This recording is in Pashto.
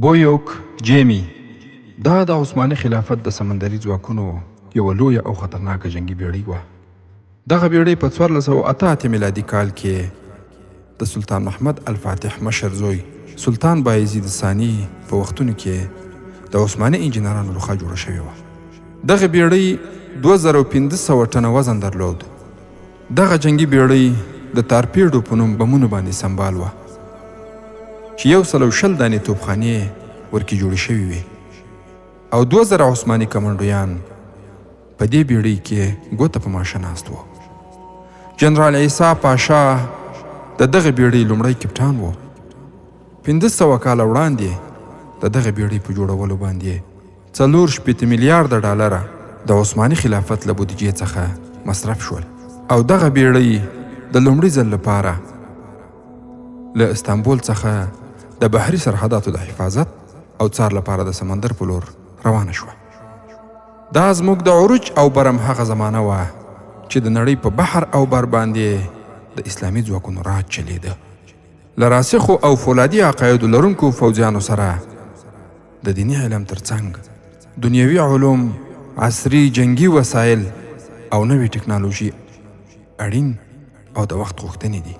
بویوک جیمی دا د عثماني خلافت د سمندري ځواکونو یوه لویه او خطرناکه جنگي بیړۍ وه. دغه بیړۍ په 1488 میلادي کال کې د سلطان محمد الفاتح مشر زوی سلطان بایزید ثاني په وختونو کې د عثماني انجینرانو لخوا جوړه شوې وه. دغه بیړۍ 2500 ټنه وزن درلود. دغه جنگي بیړۍ د تارپیډو په نوم بمونو باندې سمبال وه چې 120 دانې توپخانې ورکې جوړې شوې وې او 2000 عثماني کمانډویان په دې بیړۍ کې ګوته په ماشه ناست وو. جنرال عیسی پاشا د دغه بیړۍ لومړی کپټان و. 1500 کاله وړاندې د دغه بیړۍ په جوړولو باندې 4.8 میلیارډ ډالره د عثماني خلافت له بودیجې څخه مصرف شول او دغه بیړۍ د لومړي ځل لپاره له استانبول څخه د بحري سرحداتو د حفاظت او څار لپاره د سمندر په لور روانه شوه. دا زموږ د عروج او برم هغه زمانه وه چې د نړۍ په بحر او بر باندې د اسلامي ځواکونو راج چلیده. له راسخو او فولادي عقایدو لرونکو فوجیانو سره د دیني علم ترڅنګ دنیوي علوم، عصري جنگي وسایل او نوې ټکنالوژي اړین او د وخت غوښتنې دي.